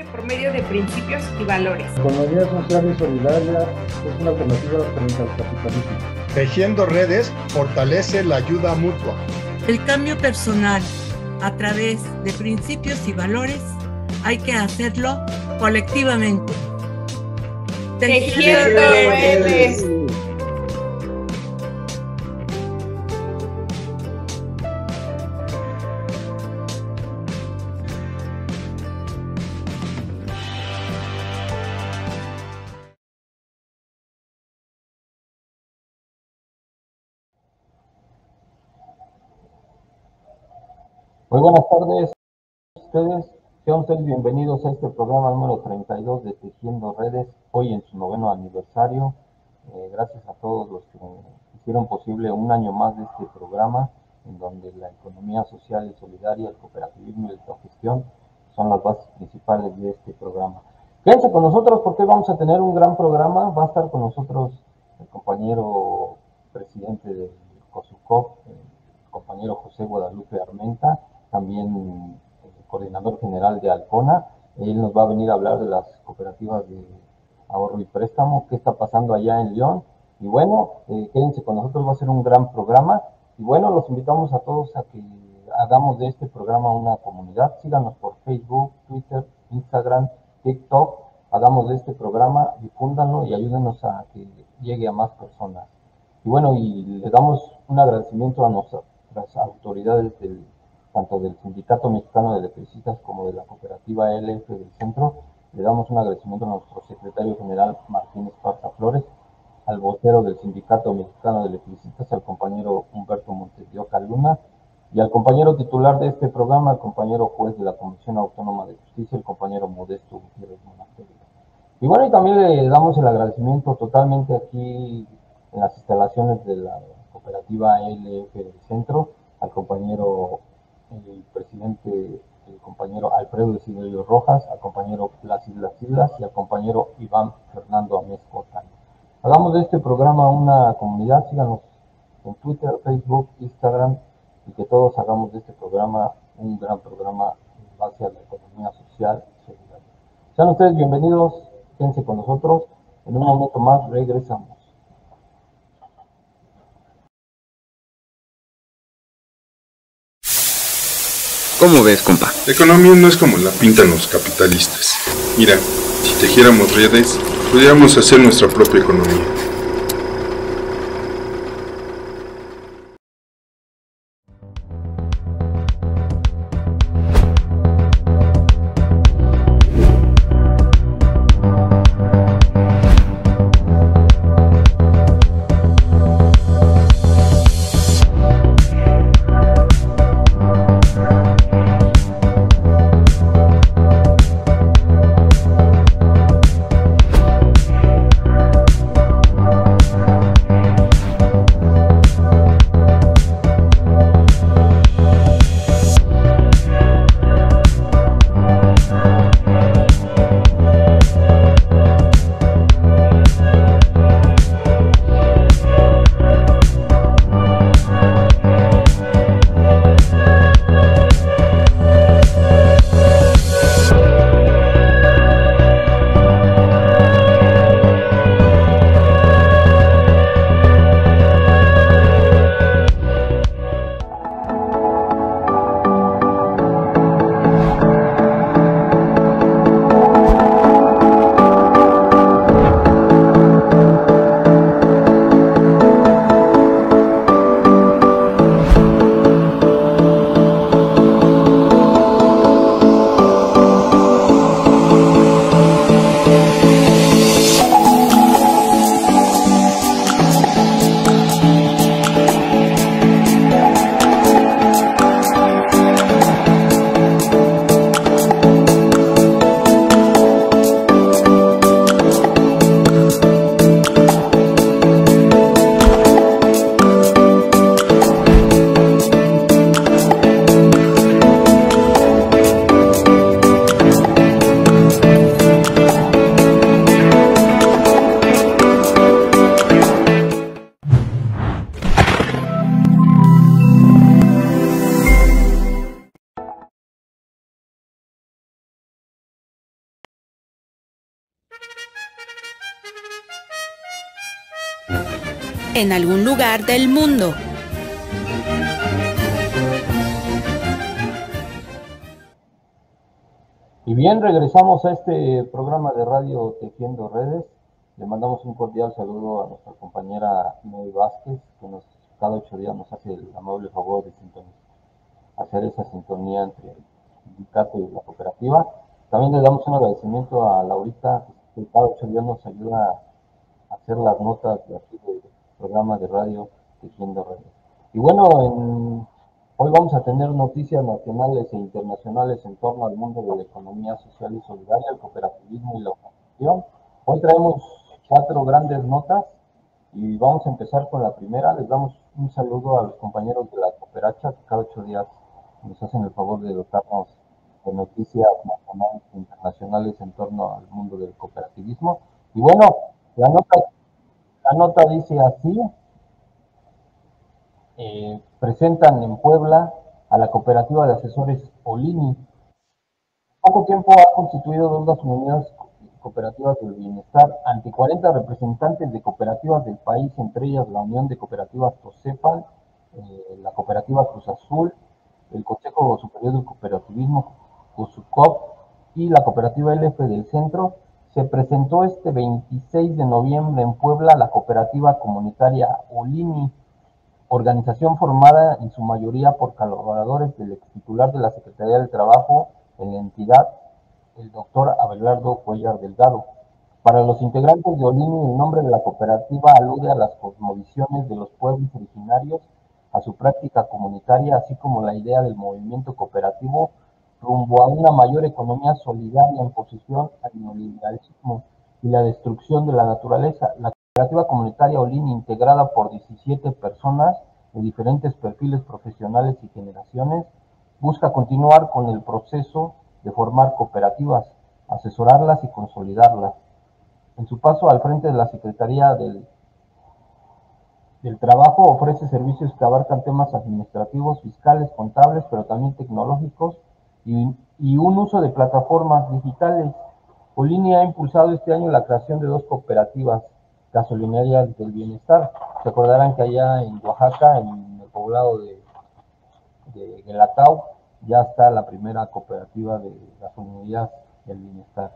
por medio de principios y valores. La economía social y solidaria es una alternativa frente al capitalismo. Tejiendo redes fortalece la ayuda mutua. El cambio personal a través de principios y valores hay que hacerlo colectivamente. Tejiendo redes. Muy buenas tardes a ustedes, sean ustedes bienvenidos a este programa número 32 de Tejiendo Redes, hoy en su 9º aniversario. Gracias a todos los que hicieron posible un año más de este programa, en donde la economía social y solidaria, el cooperativismo y la autogestión son las bases principales de este programa. Quédense con nosotros porque vamos a tener un gran programa. Va a estar con nosotros el compañero presidente del COSUCOP, el compañero José Guadalupe Armenta, también el coordinador general de Alcona. Él nos va a venir a hablar de las cooperativas de ahorro y préstamo, qué está pasando allá en León. Y bueno, quédense con nosotros, va a ser un gran programa. Y bueno, los invitamos a todos a que hagamos de este programa una comunidad. Síganos por Facebook, Twitter, Instagram, TikTok. Hagamos de este programa, difúndanlo y ayúdenos a que llegue a más personas. Y bueno, y le damos un agradecimiento a nuestras autoridades tanto del Sindicato Mexicano de Electricistas como de la cooperativa LF del Centro. Le damos un agradecimiento a nuestro secretario general Martín Esparza Flores, al vocero del Sindicato Mexicano de Electricistas, al compañero Humberto Montes de Oca Luna, y al compañero titular de este programa, el compañero juez de la Comisión Autónoma de Justicia, el compañero Modesto Gutiérrez Monasterio. Y bueno, y también le damos el agradecimiento totalmente aquí en las instalaciones de la cooperativa LF del Centro, al compañero el presidente, el compañero Alfredo Desiderio Rojas, al compañero Plácido Islas y al compañero Iván Fernando Amezco Otaño. Hagamos de este programa una comunidad, síganos en Twitter, Facebook, Instagram, y que todos hagamos de este programa un gran programa en base a la economía social y solidaria. Sean ustedes bienvenidos, quédense con nosotros, en un momento más regresamos. ¿Cómo ves, compa? La economía no es como la pintan los capitalistas. Mira, si tejiéramos redes, podríamos hacer nuestra propia economía. en algún lugar del mundo. Y bien, regresamos a este programa de radio Tejiendo Redes. Le mandamos un cordial saludo a nuestra compañera May Vázquez, que cada 8 días nos hace el amable favor de hacer esa sintonía entre el sindicato y la cooperativa. También le damos un agradecimiento a Laurita, que cada 8 días nos ayuda a hacer las notas de aquí del programa de radio Tejiendo Redes. Y bueno, hoy vamos a tener noticias nacionales e internacionales en torno al mundo de la economía social y solidaria, el cooperativismo y la organización. Hoy traemos 4 grandes notas y vamos a empezar con la primera. Les damos un saludo a los compañeros de la cooperacha que cada 8 días nos hacen el favor de dotarnos de noticias nacionales e internacionales en torno al mundo del cooperativismo. Y bueno, la nota dice así. Presentan en Puebla a la cooperativa de asesores Olini. Poco tiempo ha constituido 2 gasolineras cooperativas del bienestar ante 40 representantes de cooperativas del país, entre ellas la Unión de Cooperativas Tosepan, la Cooperativa Cruz Azul, el Consejo Superior del Cooperativismo, COSUCOP, y la Cooperativa LF del Centro. Se presentó este 26 de noviembre en Puebla la cooperativa comunitaria Olini, organización formada en su mayoría por colaboradores del ex titular de la Secretaría del Trabajo en la entidad, el doctor Abelardo Cuellar Delgado. Para los integrantes de Olini, el nombre de la cooperativa alude a las cosmovisiones de los pueblos originarios, a su práctica comunitaria, así como la idea del movimiento cooperativo rumbo a una mayor economía solidaria en oposición al neoliberalismo y la destrucción de la naturaleza. La cooperativa comunitaria Olini, integrada por 17 personas de diferentes perfiles profesionales y generaciones, busca continuar con el proceso de formar cooperativas, asesorarlas y consolidarlas. En su paso al frente de la Secretaría del Trabajo, ofrece servicios que abarcan temas administrativos, fiscales, contables, pero también tecnológicos y un uso de plataformas digitales. Olini ha impulsado este año la creación de 2 cooperativas gasolineras del bienestar. Se acordarán que allá en Oaxaca, en el poblado de Guelatao, ya está la primera cooperativa de gasolinerías del bienestar.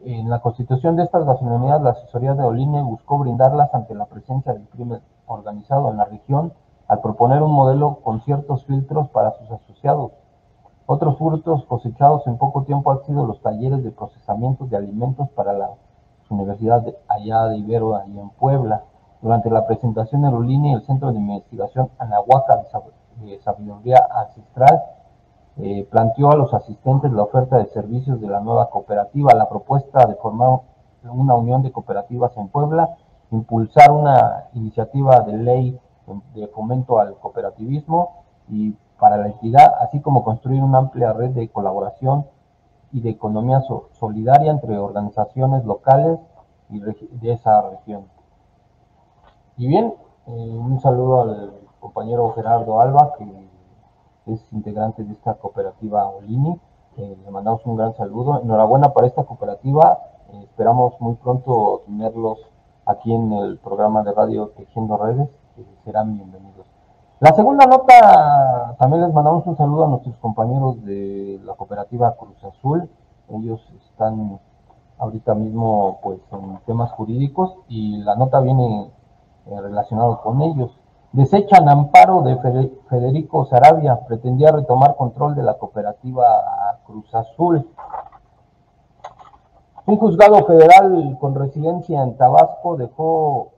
En la constitución de estas gasolinerías, la asesoría de Olini buscó brindarlas ante la presencia del crimen organizado en la región, al proponer un modelo con ciertos filtros para sus asociados. Otros frutos cosechados en poco tiempo han sido los talleres de procesamiento de alimentos para la Universidad allá de Ibero, ahí en Puebla. Durante la presentación de Olini, el Centro de Investigación Anahuaca de Sabiduría Ancestral planteó a los asistentes la oferta de servicios de la nueva cooperativa, la propuesta de formar una unión de cooperativas en Puebla, impulsar una iniciativa de ley de fomento al cooperativismo y para la entidad, así como construir una amplia red de colaboración y de economía solidaria entre organizaciones locales y de esa región. Y bien, un saludo al compañero Gerardo Alba, que es integrante de esta cooperativa Olini. Le mandamos un gran saludo. Enhorabuena para esta cooperativa. Esperamos muy pronto tenerlos aquí en el programa de radio Tejiendo Redes, que serán bienvenidos. La segunda nota, también les mandamos un saludo a nuestros compañeros de la cooperativa Cruz Azul. Ellos están ahorita mismo pues en temas jurídicos y la nota viene relacionado con ellos. Desechan amparo de Federico Saravia, pretendía retomar control de la cooperativa Cruz Azul. Un juzgado federal con residencia en Tabasco dejó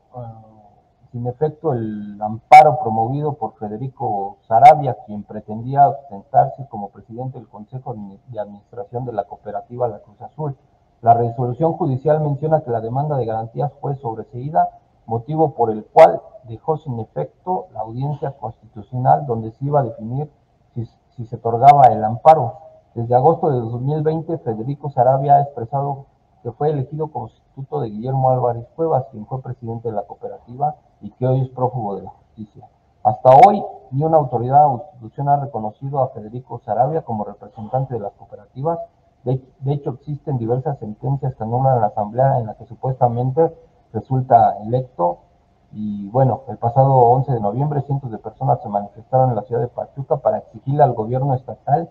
sin efecto el amparo promovido por Federico Saravia, quien pretendía ausentarse como presidente del Consejo de Administración de la cooperativa La Cruz Azul. La resolución judicial menciona que la demanda de garantías fue sobreseída, motivo por el cual dejó sin efecto la audiencia constitucional donde se iba a definir si se otorgaba el amparo. Desde agosto de 2020, Federico Saravia ha expresado que fue elegido como sustituto de Guillermo Álvarez Cuevas, quien fue presidente de la cooperativa y que hoy es prófugo de la justicia. Hasta hoy, ni una autoridad o institución ha reconocido a Federico Saravia como representante de las cooperativas. De hecho, existen diversas sentencias que anulan la asamblea en la que supuestamente resulta electo Y bueno, el pasado 11 de noviembre cientos de personas se manifestaron en la ciudad de Pachuca para exigirle al gobierno estatal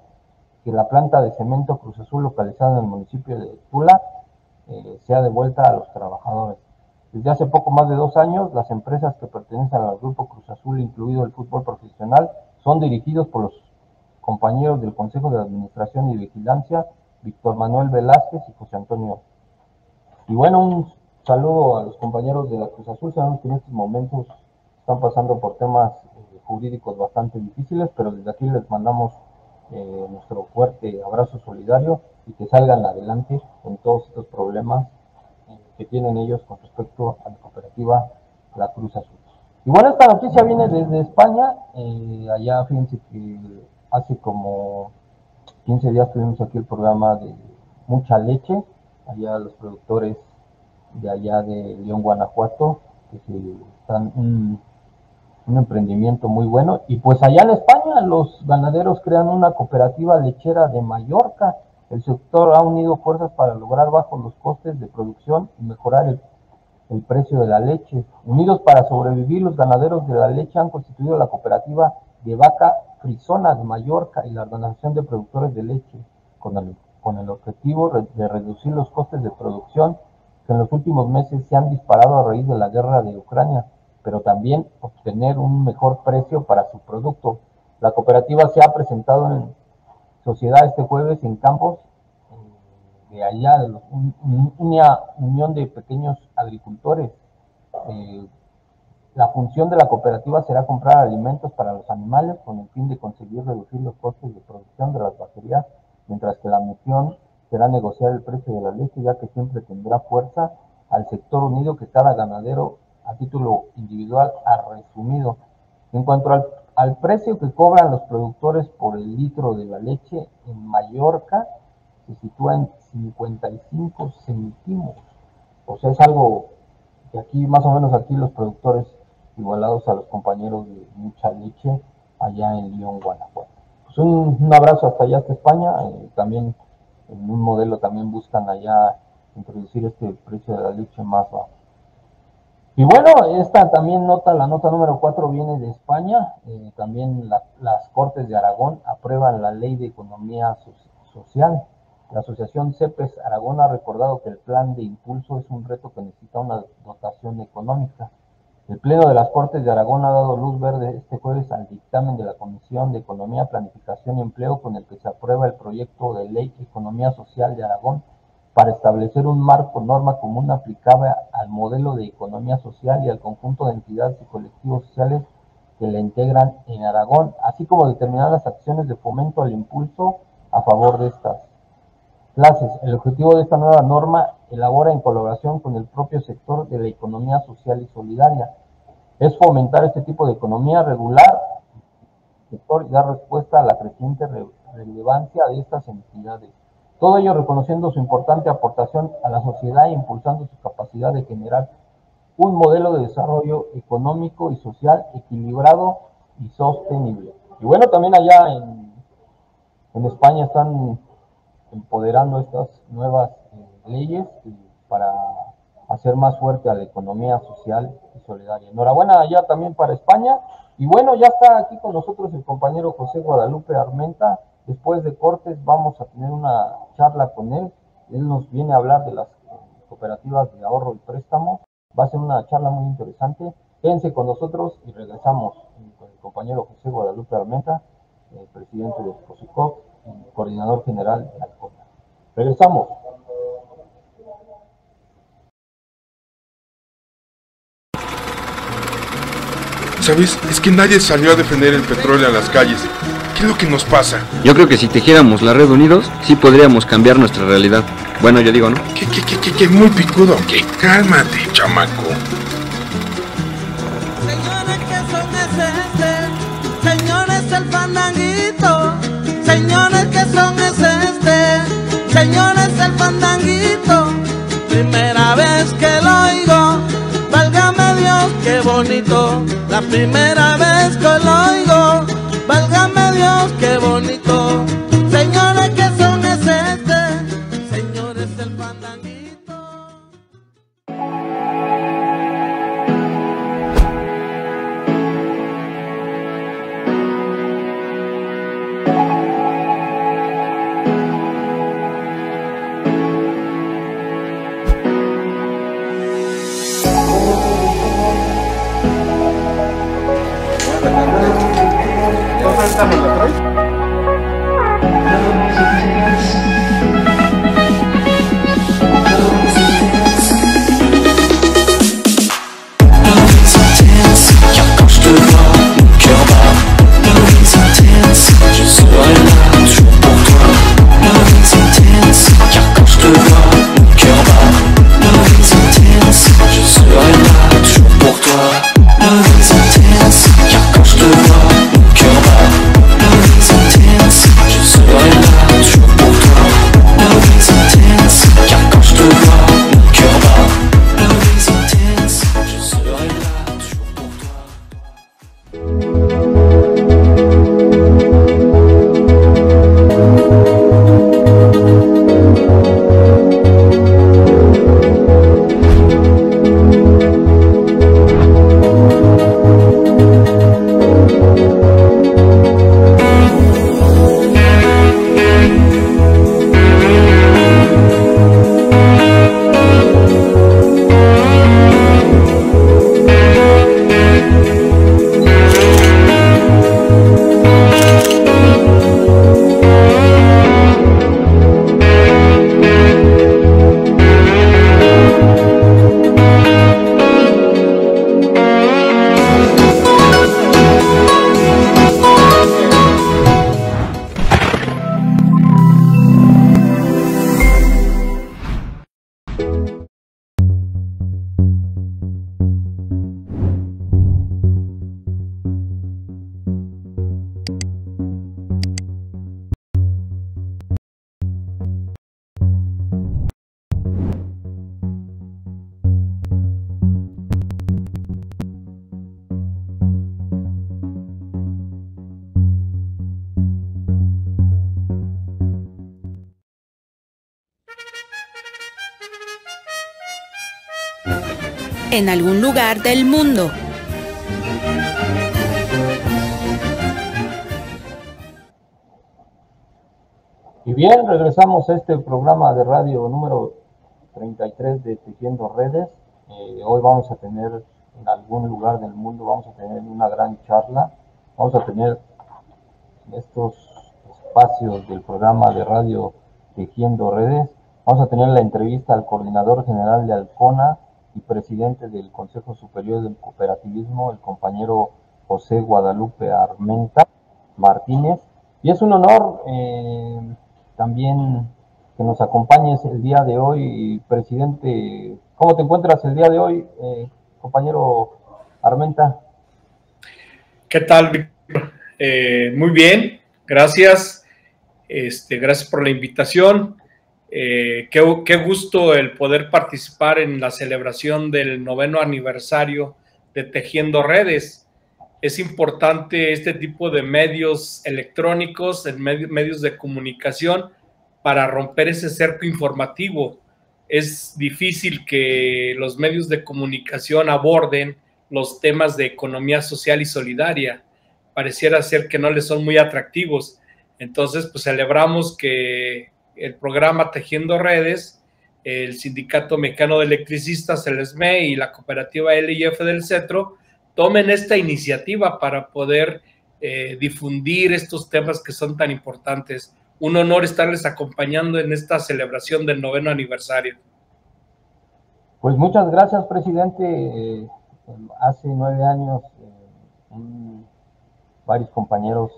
que la planta de cemento Cruz Azul localizada en el municipio de Tula sea devuelta a los trabajadores. Desde hace poco más de 2 años, las empresas que pertenecen al grupo Cruz Azul, incluido el fútbol profesional, son dirigidos por los compañeros del Consejo de Administración y Vigilancia, Víctor Manuel Velázquez y José Antonio. Y bueno, un saludo a los compañeros de la Cruz Azul. Sabemos que en estos momentos están pasando por temas jurídicos bastante difíciles, pero desde aquí les mandamos nuestro fuerte abrazo solidario y que salgan adelante en todos estos problemas que tienen ellos con respecto a la cooperativa La Cruz Azul. Y bueno, esta noticia viene desde España. Allá fíjense que hace como 15 días tuvimos aquí el programa de Mucha Leche, allá los productores de allá de León, Guanajuato, que están un emprendimiento muy bueno. Y pues allá en España los ganaderos crean una cooperativa lechera de Mallorca. El sector ha unido fuerzas para lograr bajos los costes de producción y mejorar el precio de la leche. Unidos para sobrevivir, los ganaderos de la leche han constituido la cooperativa de vaca frisona de Mallorca y la Organización de Productores de Leche, con el objetivo de reducir los costes de producción que en los últimos meses se han disparado a raíz de la guerra de Ucrania, pero también obtener un mejor precio para su producto. La cooperativa se ha presentado en sociedad este jueves en campos de allá, de una unión de pequeños agricultores. La función de la cooperativa será comprar alimentos para los animales con el fin de conseguir reducir los costes de producción de las vaquerías, mientras que la misión será negociar el precio de la leche, ya que siempre tendrá fuerza al sector unido que cada ganadero a título individual ha resumido. En cuanto al precio que cobran los productores por el litro de la leche, en Mallorca se sitúa en 55 céntimos. O sea, es algo que aquí, más o menos aquí los productores igualados a los compañeros de Mucha Leche allá en León, Guanajuato. Pues un abrazo hasta allá, hasta España. También en un modelo también buscan allá introducir este precio de la leche más bajo. Y bueno, esta también la nota número 4 viene de España. También las Cortes de Aragón aprueban la Ley de Economía Social. La Asociación CEPES Aragón ha recordado que el plan de impulso es un reto que necesita una dotación económica. El Pleno de las Cortes de Aragón ha dado luz verde este jueves al dictamen de la Comisión de Economía, Planificación y Empleo, con el que se aprueba el proyecto de Ley Economía Social de Aragón para establecer un marco norma común aplicable al modelo de economía social y al conjunto de entidades y colectivos sociales que la integran en Aragón, así como determinar las acciones de fomento al impulso a favor de estas clases. El objetivo de esta nueva norma elabora en colaboración con el propio sector de la economía social y solidaria. Es fomentar este tipo de economía, regular el sector y dar respuesta a la creciente relevancia de estas entidades. Todo ello reconociendo su importante aportación a la sociedad e impulsando su capacidad de generar un modelo de desarrollo económico y social equilibrado y sostenible. Y bueno, también allá en España están empoderando estas nuevas leyes para hacer más fuerte a la economía social y solidaria. Enhorabuena allá también para España. Y bueno, ya está aquí con nosotros el compañero José Guadalupe Armenta. Después de cortes vamos a tener una charla con él. Él nos viene a hablar de las cooperativas de ahorro y préstamo. Va a ser una charla muy interesante. Quédense con nosotros y regresamos con el compañero José Guadalupe Armenta, presidente de COSECOP y coordinador general de ALCONA. Regresamos. ¿Sabes? Es que nadie salió a defender el petróleo a las calles. ¿Qué es lo que nos pasa? Yo creo que si tejiéramos la red unidos, sí podríamos cambiar nuestra realidad. Bueno, yo digo, ¿no? ¿Qué? Muy picudo. ¿Qué? Cálmate, chamaco. Señores, ¿qué son ese? Señores, el fandanguito. Señores, ¿qué son ese? Señores, el fandanguito. Primera vez que lo oigo. Válgame Dios, qué bonito. La primera vez que lo oigo. Válgame Dios, qué bonito. Señores, ¿qué son ese? Señores, el fandanguito. En algún lugar del mundo. Y bien, regresamos a este programa de radio número 33 de Tejiendo Redes. Hoy vamos a tener, en algún lugar del mundo, vamos a tener una gran charla. Vamos a tener estos espacios del programa de radio Tejiendo Redes. Vamos a tener la entrevista al coordinador general de Alcona y presidente del Consejo Superior del Cooperativismo, el compañero José Guadalupe Armenta Martínez. Y es un honor también que nos acompañes el día de hoy, presidente. ¿Cómo te encuentras el día de hoy, compañero Armenta? ¿Qué tal, Víctor? Muy bien, gracias. Gracias por la invitación. Qué gusto el poder participar en la celebración del 9º aniversario de Tejiendo Redes. Es importante este tipo de medios electrónicos, medios de comunicación, para romper ese cerco informativo. Es difícil que los medios de comunicación aborden los temas de economía social y solidaria. Pareciera ser que no les son muy atractivos. Entonces, pues celebramos que el programa Tejiendo Redes, el Sindicato Mexicano de Electricistas, el SME, y la cooperativa LIF del Cetro tomen esta iniciativa para poder difundir estos temas que son tan importantes. Un honor estarles acompañando en esta celebración del 9º aniversario. Pues muchas gracias, presidente. Hace 9 años, varios compañeros,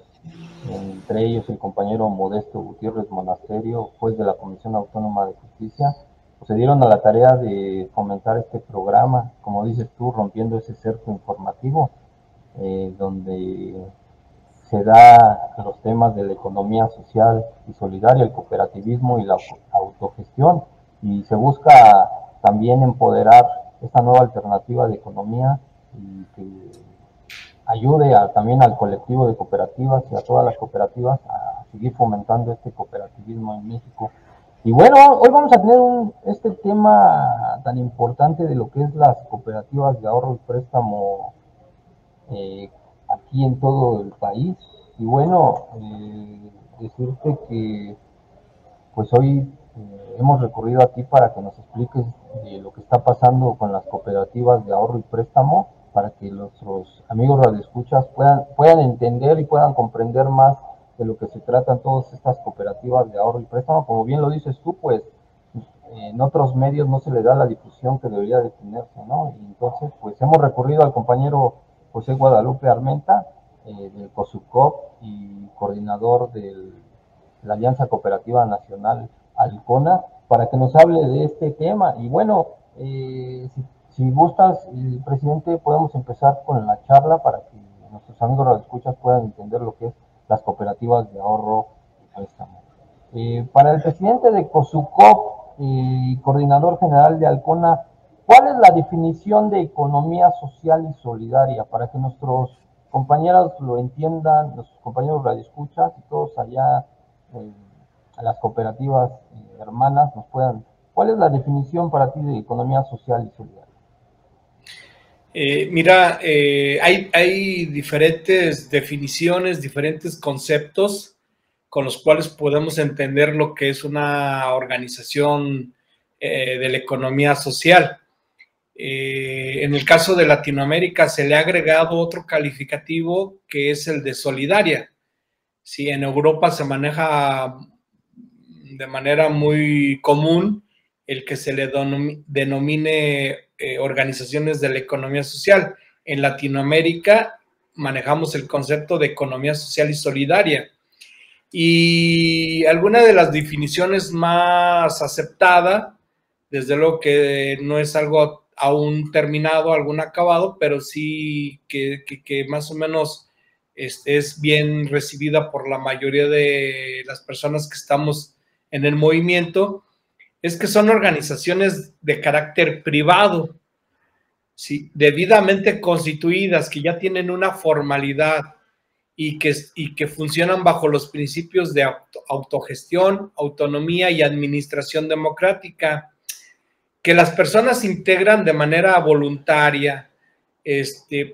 entre ellos el compañero Modesto Gutiérrez Monasterio, juez de la Comisión Autónoma de Justicia, pues se dieron a la tarea de fomentar este programa, como dices tú, rompiendo ese cerco informativo, donde se da los temas de la economía social y solidaria, el cooperativismo y la autogestión, y se busca también empoderar esta nueva alternativa de economía y que ayude también al colectivo de cooperativas y a todas las cooperativas a seguir fomentando este cooperativismo en México. Y bueno, hoy vamos a tener este tema tan importante de lo que es las cooperativas de ahorro y préstamo aquí en todo el país. Y bueno, decirte que pues hoy hemos recurrido a ti para que nos expliques lo que está pasando con las cooperativas de ahorro y préstamo, para que nuestros amigos radioescuchas puedan entender y puedan comprender más de lo que se tratan todas estas cooperativas de ahorro y préstamo. Como bien lo dices tú, pues en otros medios no se le da la difusión que debería de tenerse, ¿no? Y entonces, pues hemos recurrido al compañero José Guadalupe Armenta, del COSUCOP y coordinador de la Alianza Cooperativa Nacional Alcona, para que nos hable de este tema. Y bueno, si gustas, presidente, podemos empezar con la charla para que nuestros amigos radioescuchas puedan entender lo que es las cooperativas de ahorro y préstamo. Para el presidente de COSUCOP y coordinador general de Alcona, ¿cuál es la definición de economía social y solidaria? Para que nuestros compañeros lo entiendan, nuestros compañeros radioescuchas y todos allá a las cooperativas hermanas nos puedan. ¿Cuál es la definición para ti de economía social y solidaria? Mira, hay diferentes definiciones, diferentes conceptos con los cuales podemos entender lo que es una organización de la economía social. En el caso de Latinoamérica se le ha agregado otro calificativo que es el de solidaria. Sí, en Europa se maneja de manera muy común el que se le denomine organizaciones de la economía social. En Latinoamérica manejamos el concepto de economía social y solidaria. Y alguna de las definiciones más aceptada, desde luego que no es algo aún terminado, algún acabado, pero sí que más o menos es bien recibida por la mayoría de las personas que estamos en el movimiento, es que son organizaciones de carácter privado, ¿sí? Debidamente constituidas, que ya tienen una formalidad y que funcionan bajo los principios de autogestión, autonomía y administración democrática, que las personas integran de manera voluntaria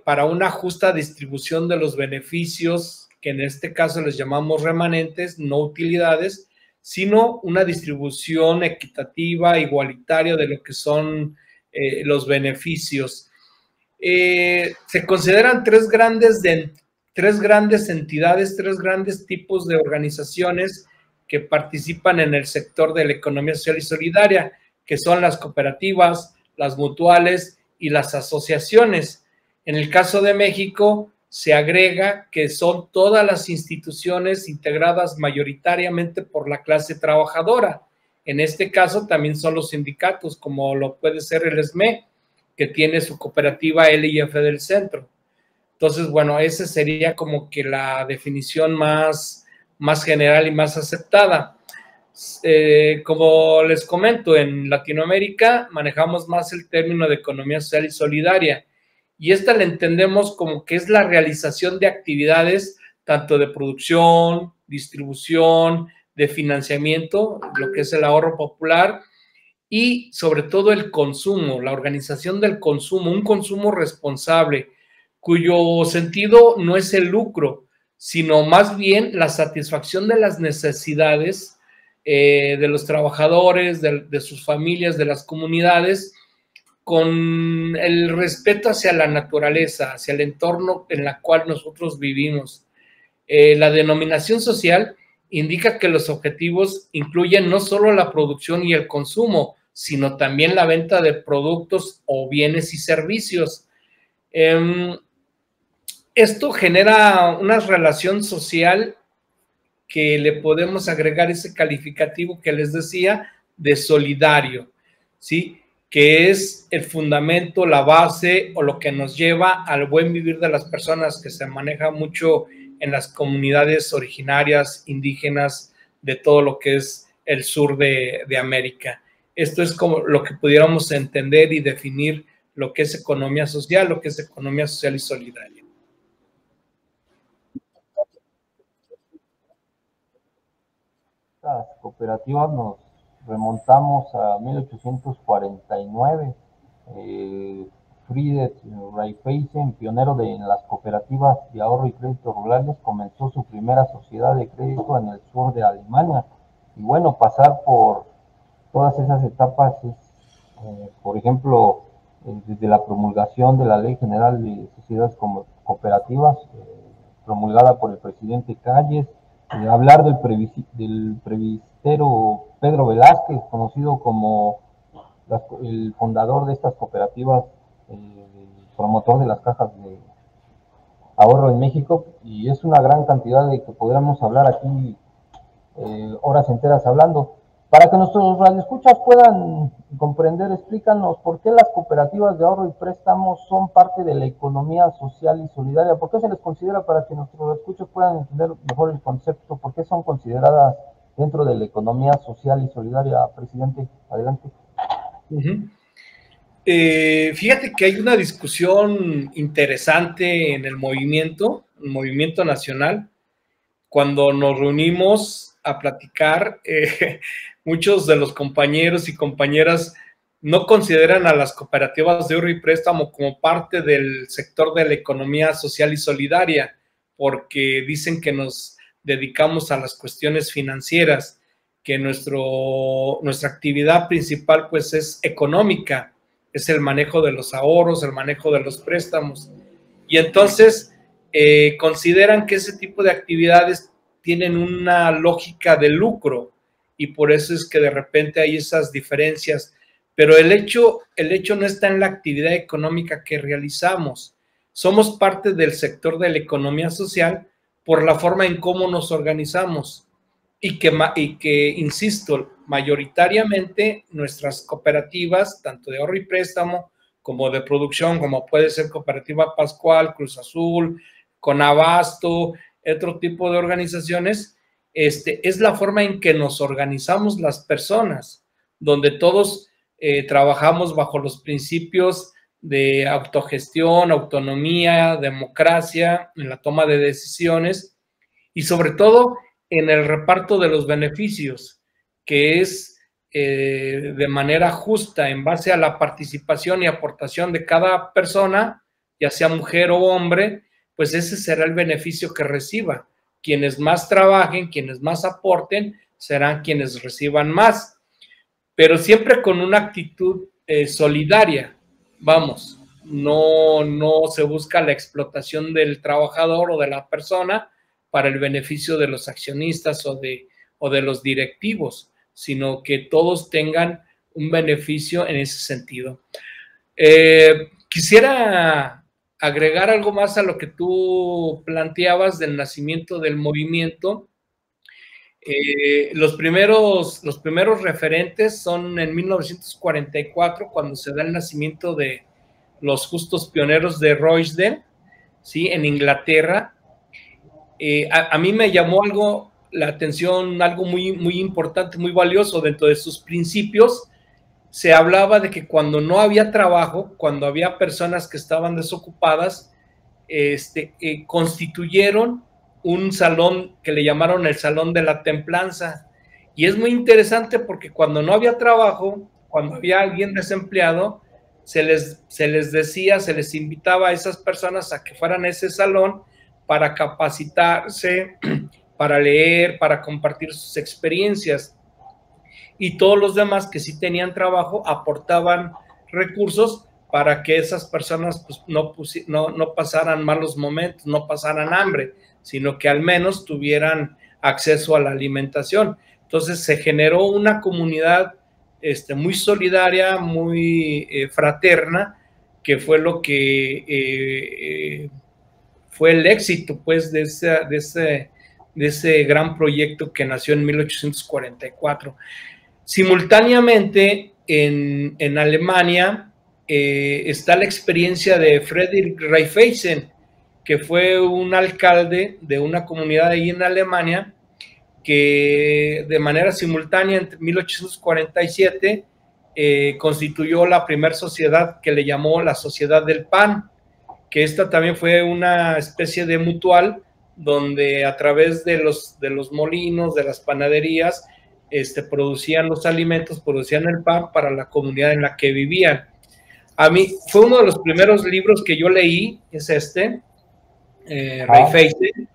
para una justa distribución de los beneficios, que en este caso les llamamos remanentes, no utilidades, sino una distribución equitativa, igualitaria de lo que son los beneficios. Se consideran tres grandes entidades, tres grandes tipos de organizaciones que participan en el sector de la economía social y solidaria, que son las cooperativas, las mutuales y las asociaciones. En el caso de México, se agrega que son todas las instituciones integradas mayoritariamente por la clase trabajadora. En este caso también son los sindicatos, como lo puede ser el SME, que tiene su cooperativa LIF del Centro. Entonces, bueno, esa sería como que la definición más general y más aceptada. Como les comento, en Latinoamérica manejamos más el término de economía social y solidaria, y esta la entendemos como que es la realización de actividades tanto de producción, distribución, de financiamiento, lo que es el ahorro popular, y sobre todo el consumo, la organización del consumo, un consumo responsable, cuyo sentido no es el lucro, sino más bien la satisfacción de las necesidades de los trabajadores, de sus familias, de las comunidades, con el respeto hacia la naturaleza, hacia el entorno en el cual nosotros vivimos. La denominación social indica que los objetivos incluyen no solo la producción y el consumo, sino también la venta de productos o bienes y servicios. Esto genera una relación social que le podemos agregar ese calificativo que les decía de solidario, ¿sí? Que es el fundamento, la base o lo que nos lleva al buen vivir de las personas, que se maneja mucho en las comunidades originarias, indígenas, de todo lo que es el sur de América. Esto es como lo que pudiéramos entender y definir lo que es economía social, lo que es economía social y solidaria. Las cooperativas nos remontamos a 1849. Friedrich Raiffeisen, pionero en las cooperativas de ahorro y crédito rurales, comenzó su primera sociedad de crédito en el sur de Alemania. Y bueno, pasar por todas esas etapas es, por ejemplo, desde la promulgación de la Ley General de Sociedades Cooperativas, promulgada por el presidente Calles, hablar del presbítero Pedro Velázquez, conocido como el fundador de estas cooperativas, promotor de las cajas de ahorro en México, y es una gran cantidad de que podríamos hablar aquí horas enteras hablando. Para que nuestros radioescuchas puedan comprender, explícanos por qué las cooperativas de ahorro y préstamos son parte de la economía social y solidaria. ¿Por qué se les considera, para que nuestros radioescuchas puedan entender mejor el concepto, por qué son consideradas dentro de la economía social y solidaria, presidente? Adelante. Fíjate que hay una discusión interesante en el movimiento nacional. Cuando nos reunimos a platicar, muchos de los compañeros y compañeras no consideran a las cooperativas de ahorro y préstamo como parte del sector de la economía social y solidaria, porque dicen que nos dedicamos a las cuestiones financieras, que nuestra actividad principal pues es económica, es el manejo de los ahorros, el manejo de los préstamos, y entonces consideran que ese tipo de actividades tienen una lógica de lucro, y por eso es que de repente hay esas diferencias, pero el hecho no está en la actividad económica que realizamos. Somos parte del sector de la economía social por la forma en cómo nos organizamos, y que, insisto, mayoritariamente nuestras cooperativas, tanto de ahorro y préstamo como de producción, como puede ser Cooperativa Pascual, Cruz Azul, Conabasto, otro tipo de organizaciones, es la forma en que nos organizamos las personas, donde todos trabajamos bajo los principios de autogestión, autonomía, democracia, en la toma de decisiones y sobre todo en el reparto de los beneficios, que es de manera justa en base a la participación y aportación de cada persona, ya sea mujer o hombre, pues ese será el beneficio que reciba. Quienes más trabajen, quienes más aporten, serán quienes reciban más, pero siempre con una actitud solidaria. Vamos, no se busca la explotación del trabajador o de la persona para el beneficio de los accionistas o de los directivos, sino que todos tengan un beneficio en ese sentido. Quisiera agregar algo más a lo que tú planteabas del nacimiento del movimiento. Los primeros referentes son en 1944, cuando se da el nacimiento de los Justos Pioneros de Rochdale, ¿sí? En Inglaterra. A mí me llamó la atención, algo muy, muy importante, muy valioso. Dentro de sus principios se hablaba de que cuando no había trabajo, cuando había personas que estaban desocupadas, constituyeron un salón que le llamaron el Salón de la Templanza. Y es muy interesante porque cuando no había trabajo, cuando había alguien desempleado, se les invitaba a esas personas a que fueran a ese salón para capacitarse, para leer, para compartir sus experiencias. Y todos los demás que sí tenían trabajo aportaban recursos para que esas personas pues, no pasaran malos momentos, no pasaran hambre, sino que al menos tuvieran acceso a la alimentación. Entonces se generó una comunidad muy solidaria, muy fraterna, que fue lo que fue el éxito pues, de ese gran proyecto que nació en 1844. Simultáneamente, en Alemania está la experiencia de Friedrich Raiffeisen, que fue un alcalde de una comunidad ahí en Alemania, que de manera simultánea, en 1847, constituyó la primera sociedad que le llamó la Sociedad del Pan, que esta también fue una especie de mutual, donde a través de los molinos, de las panaderías, producían los alimentos, producían el pan para la comunidad en la que vivían. A mí fue uno de los primeros libros que yo leí, es Raiffeisen,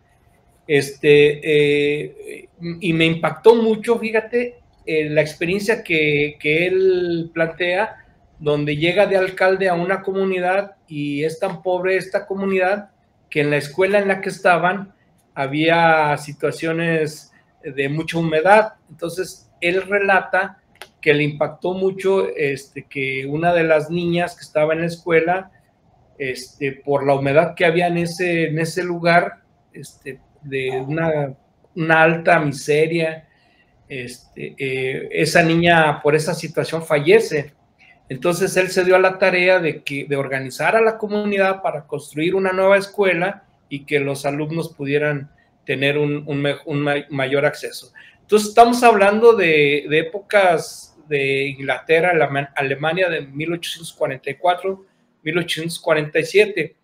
y me impactó mucho, fíjate, la experiencia que él plantea, donde llega de alcalde a una comunidad y es tan pobre esta comunidad que en la escuela en la que estaban había situaciones de mucha humedad. Entonces, él relata que le impactó mucho que una de las niñas que estaba en la escuela, por la humedad que había en ese lugar, de una alta miseria, esa niña por esa situación fallece. Entonces él se dio a la tarea de organizar a la comunidad para construir una nueva escuela y que los alumnos pudieran tener un mayor acceso. Entonces estamos hablando de épocas de Inglaterra, Alemania de 1844, 1847.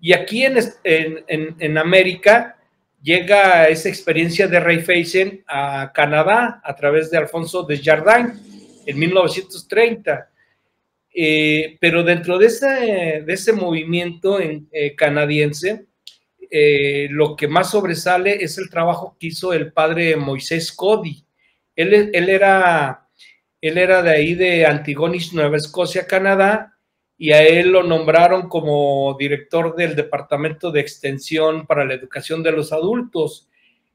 Y aquí en América llega esa experiencia de Raiffeisen a Canadá a través de Alfonso Desjardins en 1930. Pero dentro de ese movimiento canadiense, lo que más sobresale es el trabajo que hizo el padre Moisés Cody. Él era de ahí de Antigonish, Nueva Escocia, Canadá, y a él lo nombraron como director del Departamento de Extensión para la Educación de los Adultos,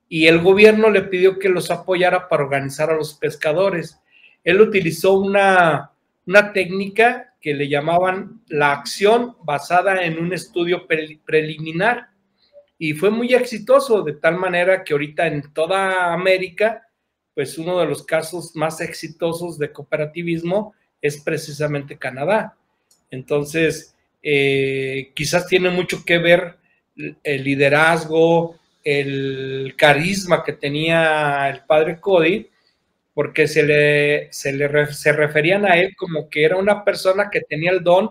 y el gobierno le pidió que los apoyara para organizar a los pescadores. Él utilizó una técnica que le llamaban la acción basada en un estudio preliminar, y fue muy exitoso, de tal manera que ahorita en toda América, pues uno de los casos más exitosos de cooperativismo es precisamente Canadá. Entonces, quizás tiene mucho que ver el liderazgo, el carisma que tenía el padre Cody, porque se referían a él como que era una persona que tenía el don,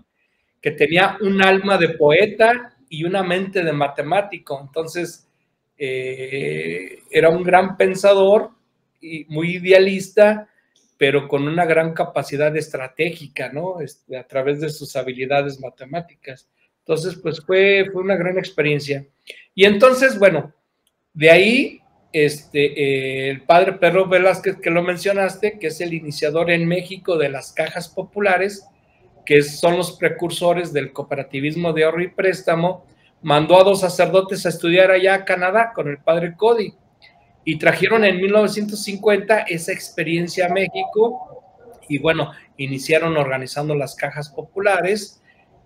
que tenía un alma de poeta y una mente de matemático. Entonces, era un gran pensador y muy idealista, pero con una gran capacidad estratégica, ¿no? A través de sus habilidades matemáticas. Entonces, pues fue una gran experiencia. Y entonces, bueno, de ahí, el padre Pedro Velázquez, que lo mencionaste, que es el iniciador en México de las cajas populares, que son los precursores del cooperativismo de ahorro y préstamo, mandó a 2 sacerdotes a estudiar allá a Canadá con el padre Cody, y trajeron en 1950 esa experiencia a México, y bueno, iniciaron organizando las cajas populares,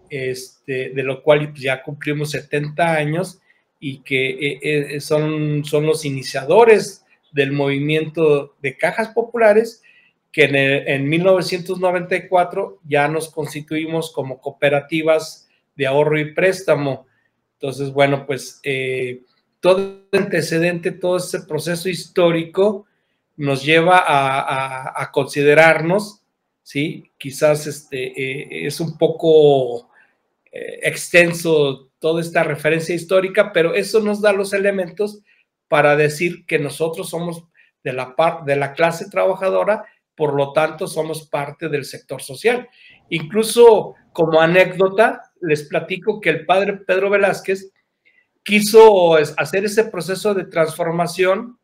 de lo cual ya cumplimos 70 años, y que son los iniciadores del movimiento de cajas populares, que en 1994 ya nos constituimos como cooperativas de ahorro y préstamo. Entonces, bueno, pues todo el antecedente, todo ese proceso histórico nos lleva a considerarnos, ¿sí? Quizás es un poco extenso toda esta referencia histórica, pero eso nos da los elementos para decir que nosotros somos de la clase trabajadora, por lo tanto somos parte del sector social. Incluso como anécdota, les platico que el padre Pedro Velázquez quiso hacer ese proceso de transformación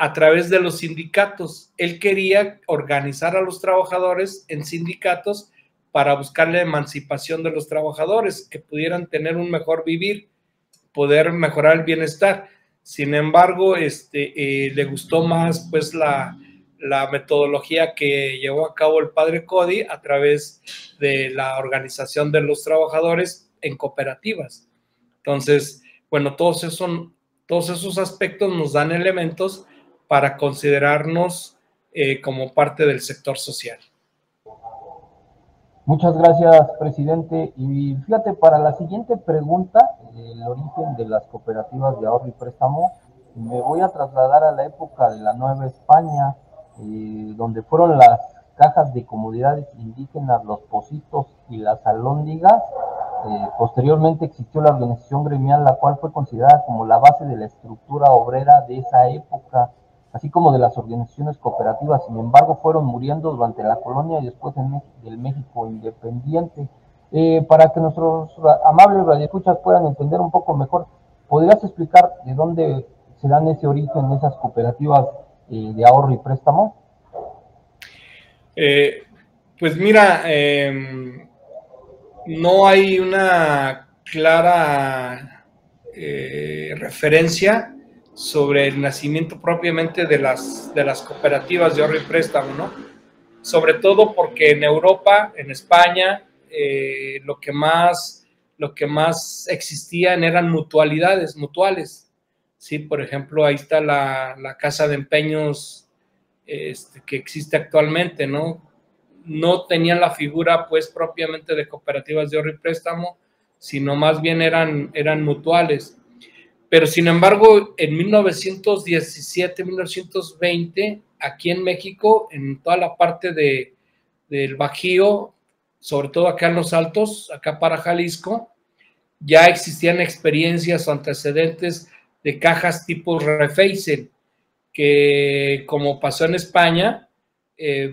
a través de los sindicatos. Él quería organizar a los trabajadores en sindicatos para buscar la emancipación de los trabajadores, que pudieran tener un mejor vivir, poder mejorar el bienestar. Sin embargo, le gustó más pues la metodología que llevó a cabo el padre Cody a través de la organización de los trabajadores en cooperativas. Entonces, bueno, todos esos aspectos nos dan elementos para considerarnos como parte del sector social. Muchas gracias, presidente. Y fíjate, para la siguiente pregunta, el origen de las cooperativas de ahorro y préstamo, me voy a trasladar a la época de la Nueva España, donde fueron las cajas de comodidades indígenas, los pocitos y las alhóndigas. Posteriormente existió la organización gremial, la cual fue considerada como la base de la estructura obrera de esa época, así como de las organizaciones cooperativas. Sin embargo, fueron muriendo durante la colonia y después del México independiente. Para que nuestros amables radioescuchas puedan entender un poco mejor, ¿podrías explicar de dónde se dan ese origen, esas cooperativas de ahorro y préstamo? Pues mira, no hay una clara referencia sobre el nacimiento propiamente de las cooperativas de ahorro y préstamo, ¿no? Sobre todo porque en Europa, en España, lo que más existían eran mutuales. Sí, por ejemplo, ahí está la casa de empeños que existe actualmente, ¿no? No tenían la figura, pues, propiamente de cooperativas de ahorro y préstamo, sino más bien eran mutuales. Pero, sin embargo, en 1917, 1920, aquí en México, en toda la parte del Bajío, sobre todo acá en los Altos, acá para Jalisco, ya existían experiencias o antecedentes de cajas tipo Raiffeisen, que, como pasó en España,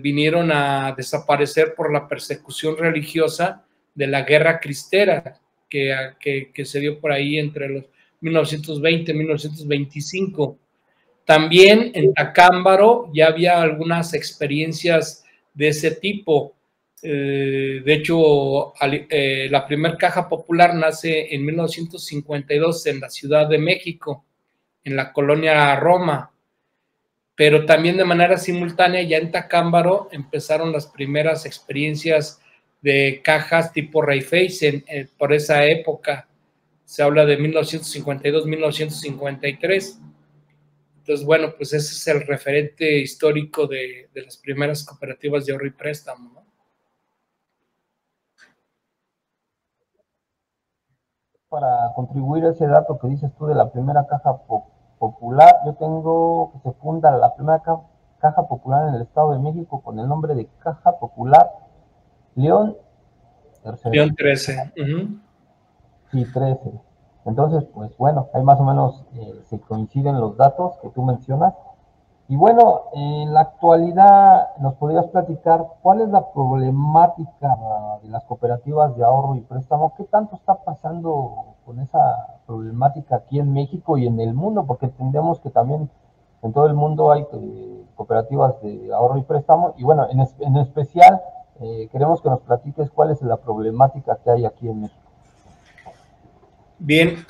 vinieron a desaparecer por la persecución religiosa de la Guerra Cristera, que se dio por ahí entre los 1920 y 1925. También en Tacámbaro ya había algunas experiencias de ese tipo. De hecho, la primera caja popular nace en 1952 en la Ciudad de México, en la colonia Roma, pero también de manera simultánea ya en Tacámbaro empezaron las primeras experiencias de cajas tipo Raiffeisen por esa época. Se habla de 1952, 1953. Entonces, bueno, pues ese es el referente histórico de las primeras cooperativas de ahorro y préstamo, ¿no? Para contribuir a ese dato que dices tú de la primera caja popular, yo tengo que se funda la primera caja popular en el Estado de México con el nombre de Caja Popular León III. León XIII. Sí, 13. Entonces, pues bueno, ahí más o menos se coinciden los datos que tú mencionas. Y bueno, en la actualidad, ¿nos podrías platicar cuál es la problemática de las cooperativas de ahorro y préstamo? ¿Qué tanto está pasando con esa problemática aquí en México y en el mundo? Porque entendemos que también en todo el mundo hay cooperativas de ahorro y préstamo. Y bueno, en especial, queremos que nos platiques cuál es la problemática que hay aquí en México. Bien,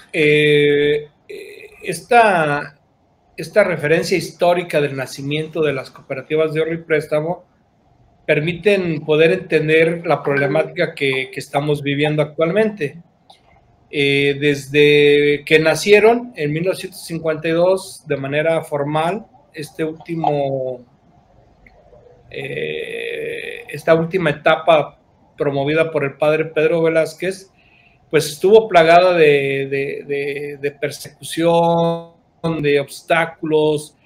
esta referencia histórica del nacimiento de las cooperativas de ahorro y préstamo permiten poder entender la problemática que estamos viviendo actualmente. Desde que nacieron en 1952 de manera formal, esta última etapa promovida por el padre Pedro Velázquez, pues estuvo plagada de persecución, de obstáculos,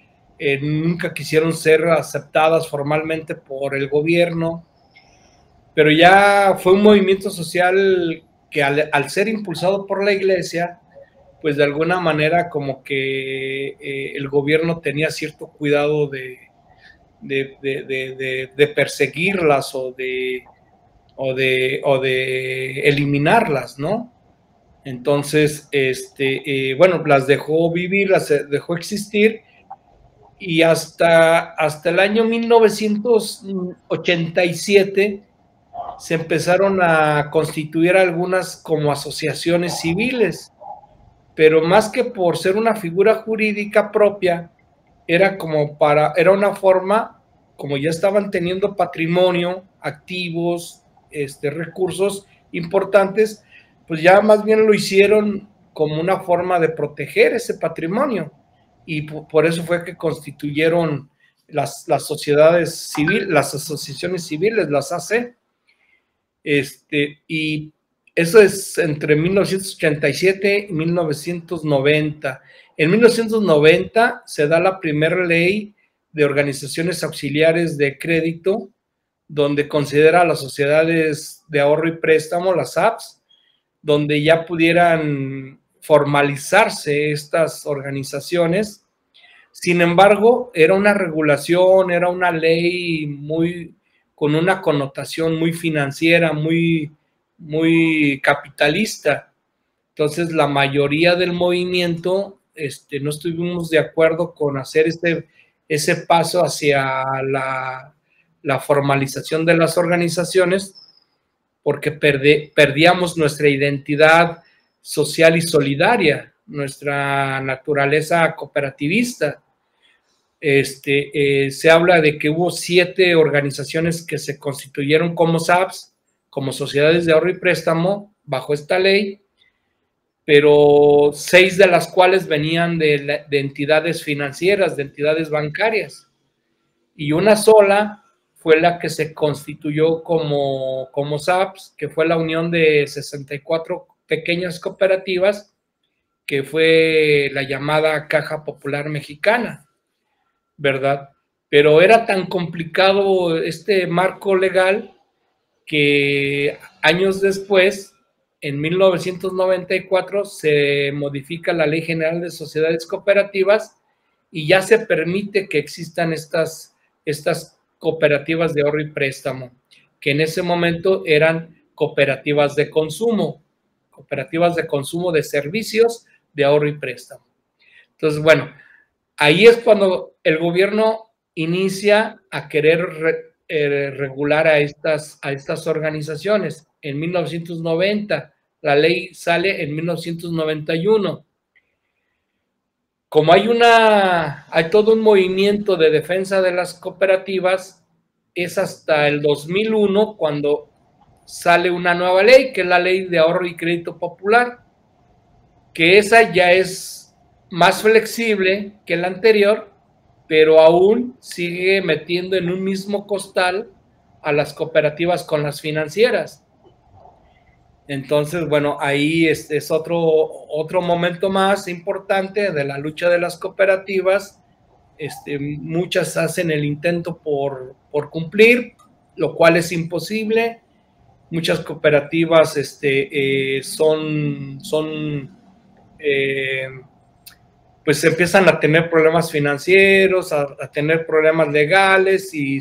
nunca quisieron ser aceptadas formalmente por el gobierno, pero ya fue un movimiento social que al ser impulsado por la iglesia, pues de alguna manera como que el gobierno tenía cierto cuidado de perseguirlas o de eliminarlas, ¿no? Entonces, bueno, las dejó vivir, las dejó existir, y hasta el año 1987 se empezaron a constituir algunas como asociaciones civiles, pero más que por ser una figura jurídica propia, era una forma, como ya estaban teniendo patrimonio, activos, recursos importantes, pues ya más bien lo hicieron como una forma de proteger ese patrimonio, y por eso fue que constituyeron las sociedades civiles, las asociaciones civiles, las AC, y eso es entre 1987 y 1990. En 1990 se da la primera ley de organizaciones auxiliares de crédito, donde considera a las sociedades de ahorro y préstamo, las APS, donde ya pudieran formalizarse estas organizaciones. Sin embargo, era una regulación, era una ley con una connotación muy financiera, muy capitalista. Entonces, la mayoría del movimiento no estuvimos de acuerdo con hacer ese paso hacia la formalización de las organizaciones, porque perdíamos nuestra identidad social y solidaria, nuestra naturaleza cooperativista. Se habla de que hubo 7 organizaciones que se constituyeron como SAPs, como sociedades de ahorro y préstamo, bajo esta ley, pero 6 de las cuales venían de entidades financieras, de entidades bancarias, y una sola fue la que se constituyó como SAPs, que fue la unión de 64 pequeñas cooperativas, que fue la llamada Caja Popular Mexicana, ¿verdad? Pero era tan complicado este marco legal que años después, en 1994, se modifica la Ley General de Sociedades Cooperativas y ya se permite que existan estas cooperativas de ahorro y préstamo, que en ese momento eran cooperativas de consumo de servicios de ahorro y préstamo. Entonces, bueno, ahí es cuando el gobierno inicia a querer regular a estas organizaciones. En 1990, la ley sale en 1991. Como hay todo un movimiento de defensa de las cooperativas, es hasta el 2001 cuando sale una nueva ley, que es la Ley de Ahorro y Crédito Popular, que esa ya es más flexible que la anterior, pero aún sigue metiendo en un mismo costal a las cooperativas con las financieras. Entonces, bueno, ahí es otro momento más importante de la lucha de las cooperativas. Muchas hacen el intento por cumplir, lo cual es imposible. Muchas cooperativas pues empiezan a tener problemas financieros, a tener problemas legales y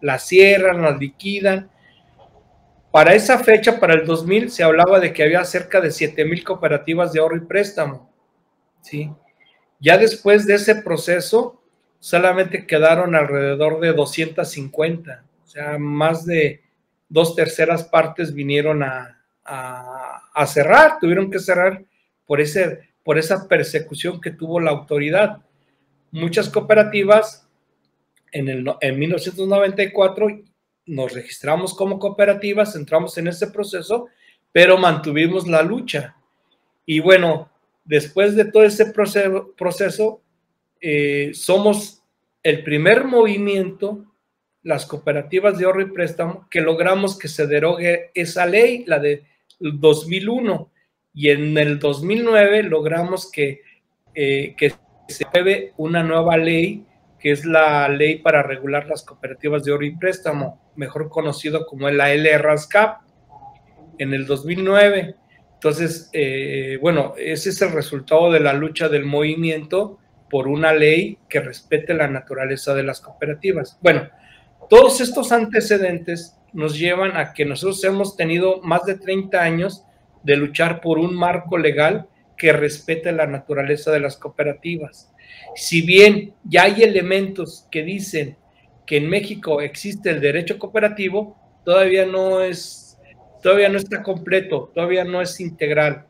las cierran, las liquidan. Para esa fecha, para el 2000, se hablaba de que había cerca de 7,000 cooperativas de ahorro y préstamo, ¿sí? Ya después de ese proceso, solamente quedaron alrededor de 250, o sea, más de 2/3 partes vinieron a cerrar, tuvieron que cerrar por esa persecución que tuvo la autoridad. Muchas cooperativas en 1994 nos registramos como cooperativas, entramos en ese proceso, pero mantuvimos la lucha. Y bueno, después de todo ese proceso, somos el primer movimiento, las cooperativas de ahorro y préstamo, que logramos que se derogue esa ley, la de 2001, y en el 2009 logramos que se apruebe una nueva ley, que es la ley para regular las cooperativas de ahorro y préstamo, mejor conocido como la LRASCAP, en el 2009. Entonces, bueno, ese es el resultado de la lucha del movimiento por una ley que respete la naturaleza de las cooperativas. Bueno, todos estos antecedentes nos llevan a que nosotros hemos tenido más de 30 años de luchar por un marco legal que respete la naturaleza de las cooperativas. Si bien ya hay elementos que dicen que en México existe el derecho cooperativo, todavía no está completo, todavía no es integral,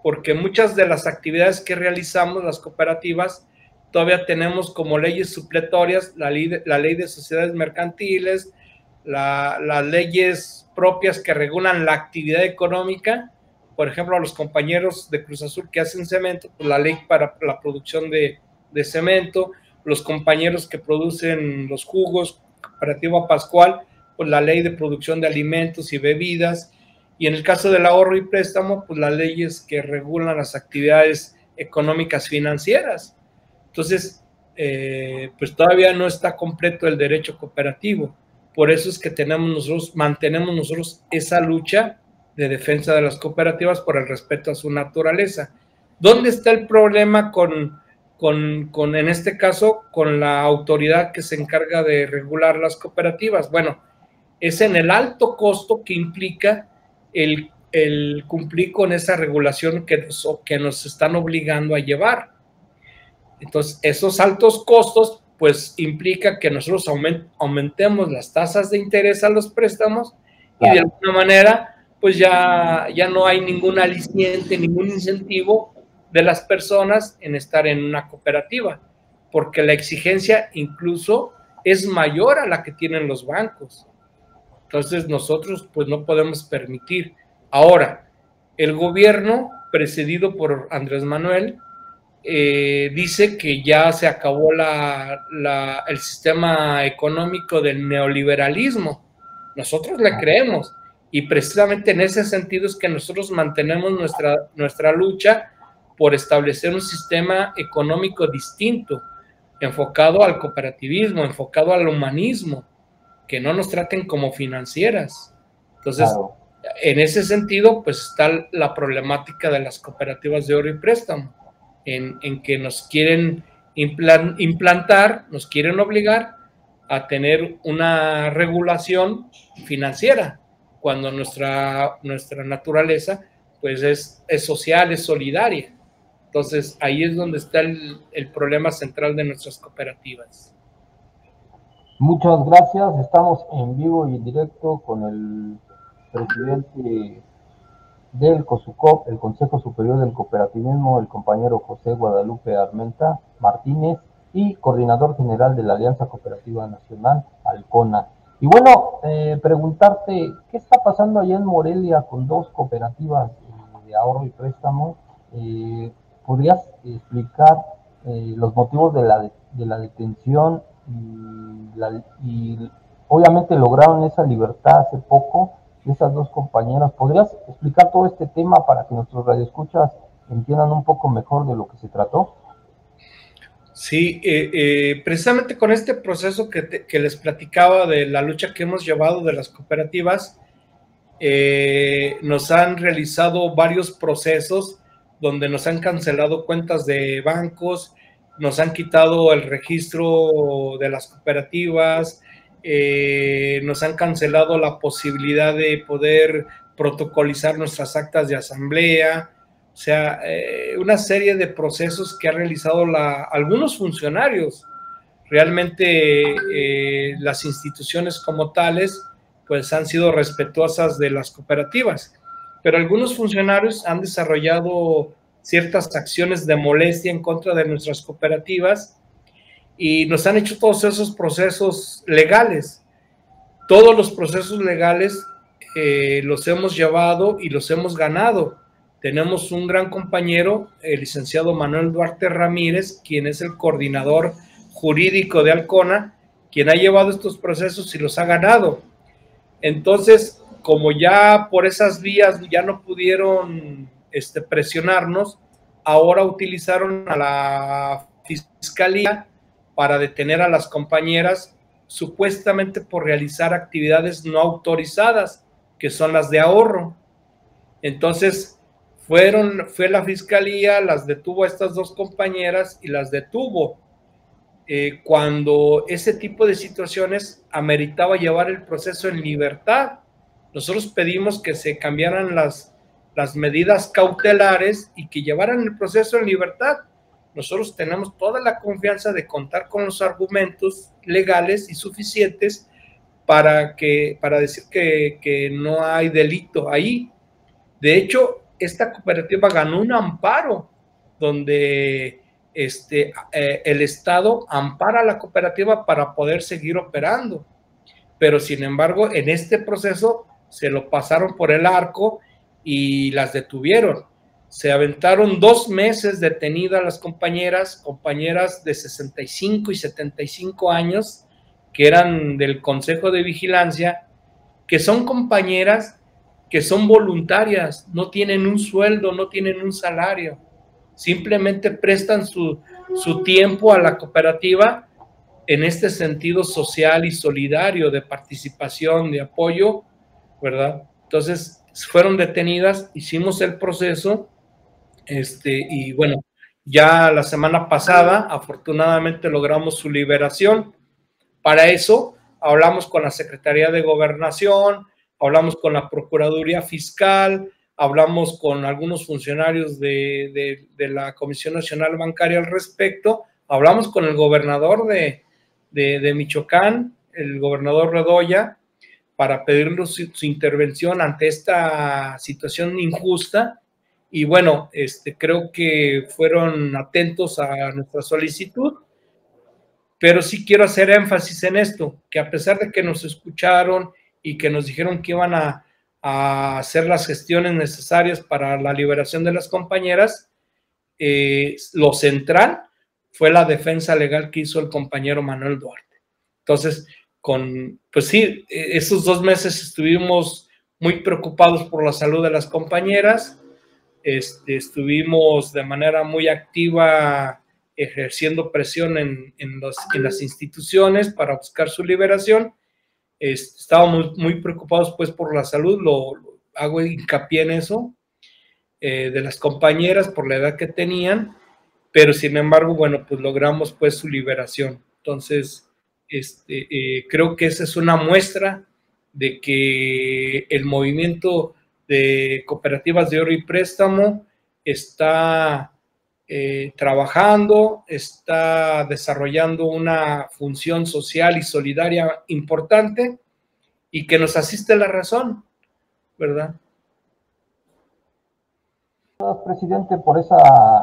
porque muchas de las actividades que realizamos las cooperativas todavía tenemos como leyes supletorias la ley de sociedades mercantiles, las leyes propias que regulan la actividad económica. Por ejemplo, a los compañeros de Cruz Azul que hacen cemento, pues la ley para la producción de cemento, los compañeros que producen los jugos, Cooperativa Pascual, pues la ley de producción de alimentos y bebidas, y en el caso del ahorro y préstamo, pues las leyes que regulan las actividades económicas financieras. Entonces, pues todavía no está completo el derecho cooperativo. Por eso es que mantenemos nosotros esa lucha de defensa de las cooperativas por el respeto a su naturaleza. ¿Dónde está el problema en este caso, con la autoridad que se encarga de regular las cooperativas? Bueno, es en el alto costo que implica el cumplir con esa regulación que nos están obligando a llevar. Entonces, esos altos costos, pues, implica que nosotros aumentemos las tasas de interés a los préstamos y de alguna manera, pues ya no hay ningún aliciente, ningún incentivo de las personas en estar en una cooperativa, porque la exigencia incluso es mayor a la que tienen los bancos. Entonces nosotros pues no podemos permitir. Ahora, el gobierno precedido por Andrés Manuel dice que ya se acabó el sistema económico del neoliberalismo. Nosotros le creemos, y precisamente en ese sentido es que nosotros mantenemos nuestra lucha por establecer un sistema económico distinto, enfocado al cooperativismo, enfocado al humanismo, que no nos traten como financieras. Entonces, claro, en ese sentido, pues está la problemática de las cooperativas de ahorro y préstamo, en que nos quieren implantar, nos quieren obligar a tener una regulación financiera, cuando nuestra naturaleza pues es social, es solidaria. Entonces, ahí es donde está el problema central de nuestras cooperativas. Muchas gracias. Estamos en vivo y en directo con el presidente del COSUCOP, el Consejo Superior del Cooperativismo, el compañero José Guadalupe Armenta Martínez, y coordinador general de la Alianza Cooperativa Nacional, Alcona. Y bueno, preguntarte, ¿qué está pasando allá en Morelia con dos cooperativas de ahorro y préstamo? ¿Podrías explicar los motivos de la detención y obviamente lograron esa libertad hace poco de esas dos compañeras? ¿Podrías explicar todo este tema para que nuestros radioescuchas entiendan un poco mejor de lo que se trató? Sí, precisamente con este proceso que les platicaba de la lucha que hemos llevado de las cooperativas, nos han realizado varios procesos donde nos han cancelado cuentas de bancos, nos han quitado el registro de las cooperativas, nos han cancelado la posibilidad de poder protocolizar nuestras actas de asamblea. O sea, una serie de procesos que han realizado algunos funcionarios. Realmente las instituciones como tales pues han sido respetuosas de las cooperativas, pero algunos funcionarios han desarrollado ciertas acciones de molestia en contra de nuestras cooperativas y nos han hecho todos esos procesos legales. Todos los procesos legales los hemos llevado y los hemos ganado. Tenemos un gran compañero, el licenciado Manuel Duarte Ramírez, quien es el coordinador jurídico de Alcona, quien ha llevado estos procesos y los ha ganado. Entonces, como ya por esas vías ya no pudieron presionarnos, ahora utilizaron a la fiscalía para detener a las compañeras, supuestamente por realizar actividades no autorizadas, que son las de ahorro. Entonces, fue la fiscalía, las detuvo a estas dos compañeras y las detuvo cuando ese tipo de situaciones ameritaba llevar el proceso en libertad. Nosotros pedimos que se cambiaran las medidas cautelares y que llevaran el proceso en libertad. Nosotros tenemos toda la confianza de contar con los argumentos legales y suficientes para decir que no hay delito ahí. De hecho, esta cooperativa ganó un amparo donde el Estado ampara a la cooperativa para poder seguir operando. Pero sin embargo, en este proceso se lo pasaron por el arco y las detuvieron. Se aventaron 2 meses detenidas las compañeras de 65 y 75 años, que eran del Consejo de Vigilancia, que son compañeras que son voluntarias, no tienen un sueldo, no tienen un salario, simplemente prestan su tiempo a la cooperativa en este sentido social y solidario de participación, de apoyo, ¿verdad? Entonces fueron detenidas, hicimos el proceso, y bueno, ya la semana pasada afortunadamente logramos su liberación. Para eso hablamos con la Secretaría de Gobernación, hablamos con la Procuraduría Fiscal, hablamos con algunos funcionarios de la Comisión Nacional Bancaria al respecto, hablamos con el gobernador de Michoacán, el gobernador Redoya, para pedirle su intervención ante esta situación injusta, Y bueno, creo que fueron atentos a nuestra solicitud, pero sí quiero hacer énfasis en esto, que a pesar de que nos escucharon y que nos dijeron que iban a hacer las gestiones necesarias para la liberación de las compañeras, lo central fue la defensa legal que hizo el compañero Manuel Duarte. Entonces, pues sí, esos 2 meses estuvimos muy preocupados por la salud de las compañeras, estuvimos de manera muy activa ejerciendo presión en las instituciones para buscar su liberación. Estábamos muy preocupados pues por la salud, hago hincapié en eso, de las compañeras por la edad que tenían, pero sin embargo, bueno, pues logramos pues su liberación. Entonces, creo que esa es una muestra de que el movimiento de cooperativas de ahorro y préstamo está trabajando, está desarrollando una función social y solidaria importante y que nos asiste la razón, ¿verdad? Gracias, presidente, por esa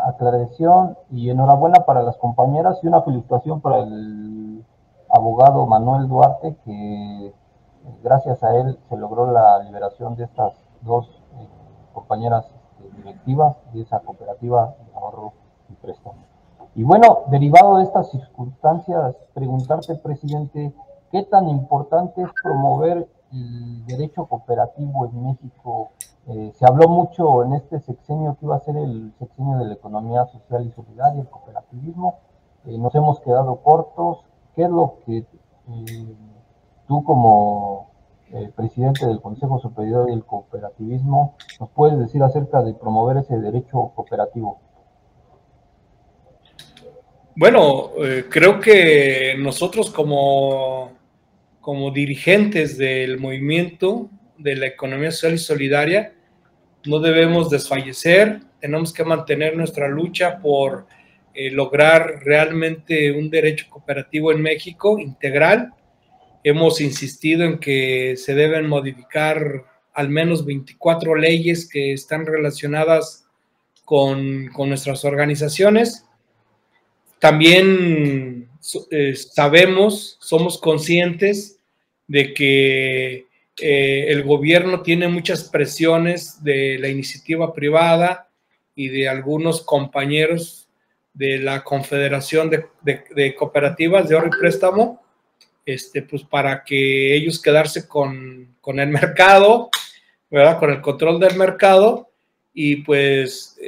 aclaración y enhorabuena para las compañeras y una felicitación para el abogado Manuel Duarte, que gracias a él se logró la liberación de estas 2 compañeras directivas de esa cooperativa de ahorro y préstamo. Y bueno, derivado de estas circunstancias, preguntarte, presidente, ¿qué tan importante es promover el derecho cooperativo en México? Se habló mucho en este sexenio que iba a ser el sexenio de la economía social y solidaria, el cooperativismo. Nos hemos quedado cortos. ¿Qué es lo que tú como presidente del Consejo Superior del Cooperativismo nos puedes decir acerca de promover ese derecho cooperativo? Bueno, creo que nosotros como dirigentes del movimiento de la economía social y solidaria no debemos desfallecer, tenemos que mantener nuestra lucha por lograr realmente un derecho cooperativo en México integral. Hemos insistido en que se deben modificar al menos 24 leyes que están relacionadas con nuestras organizaciones. También somos conscientes de que el gobierno tiene muchas presiones de la iniciativa privada y de algunos compañeros de la Confederación de Cooperativas de Ahorro y Préstamo, pues para que ellos quedarse con el mercado, ¿verdad? Con el control del mercado, y pues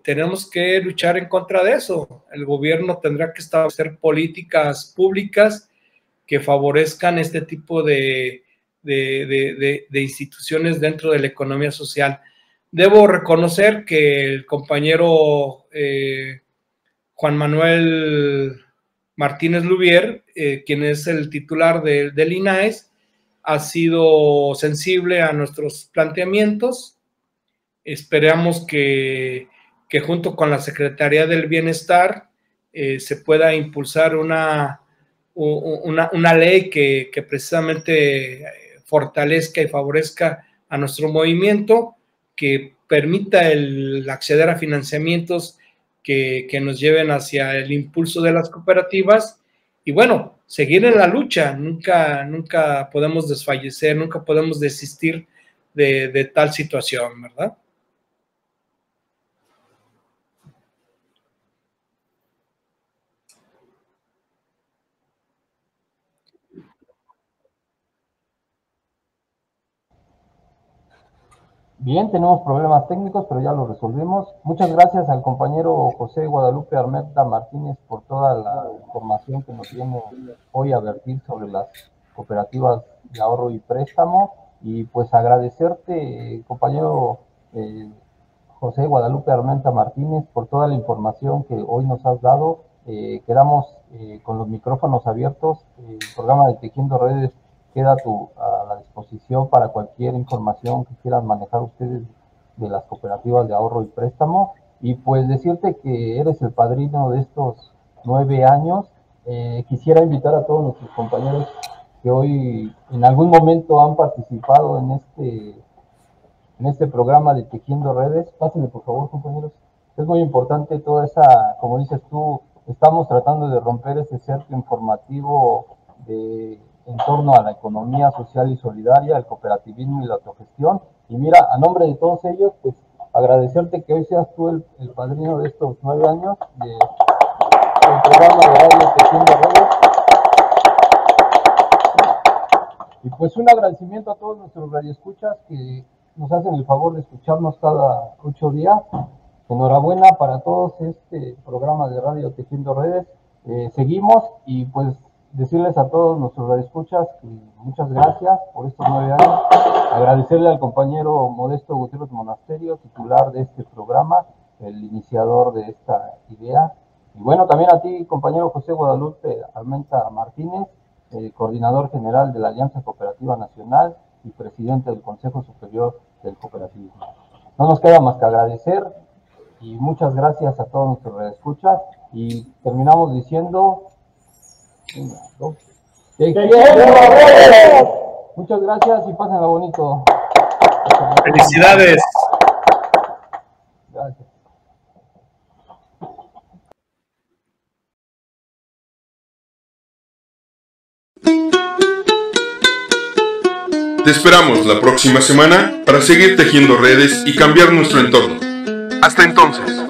tenemos que luchar en contra de eso. El gobierno tendrá que establecer políticas públicas que favorezcan este tipo de instituciones dentro de la economía social. Debo reconocer que el compañero Juan Manuel Martínez Lubier, quien es el titular del INAES, ha sido sensible a nuestros planteamientos. Esperamos que junto con la Secretaría del Bienestar se pueda impulsar una ley que precisamente fortalezca y favorezca a nuestro movimiento, que permita el acceder a financiamientos que nos lleven hacia el impulso de las cooperativas y bueno, seguir en la lucha. Nunca podemos desfallecer, nunca podemos desistir de tal situación, ¿verdad? Bien, tenemos problemas técnicos, pero ya los resolvimos. Muchas gracias al compañero José Guadalupe Armenta Martínez por toda la información que nos viene hoy a vertir sobre las cooperativas de ahorro y préstamo. Y pues agradecerte, compañero José Guadalupe Armenta Martínez, por toda la información que hoy nos has dado. Quedamos con los micrófonos abiertos. El programa de Tejiendo Redes queda a la disposición para cualquier información que quieran manejar ustedes de las cooperativas de ahorro y préstamo. Y pues decirte que eres el padrino de estos 9 años. Quisiera invitar a todos nuestros compañeros que hoy en algún momento han participado en en este programa de Tejiendo Redes. Pásenle, por favor, compañeros. Es muy importante toda esa, como dices tú, estamos tratando de romper ese cerco informativo en torno a la economía social y solidaria, el cooperativismo y la autogestión. Y mira, a nombre de todos ellos, pues agradecerte que hoy seas tú el padrino de estos 9 años del programa de radio Tejiendo Redes. Y pues un agradecimiento a todos nuestros radioescuchas que nos hacen el favor de escucharnos cada 8 días. Enhorabuena para todos este programa de radio Tejiendo Redes. Seguimos y pues decirles a todos nuestros radioescuchas que muchas gracias por estos 9 años. Agradecerle al compañero Modesto Gutiérrez Monasterio, titular de este programa, el iniciador de esta idea. Y bueno, también a ti, compañero José Guadalupe Armenta Martínez, coordinador general de la Alianza Cooperativa Nacional y presidente del Consejo Superior del Cooperativismo. No nos queda más que agradecer y muchas gracias a todos nuestros radioescuchas y terminamos diciendo muchas gracias y pásenla bonito. Felicidades. Gracias. Te esperamos la próxima semana para seguir tejiendo redes y cambiar nuestro entorno. Hasta entonces.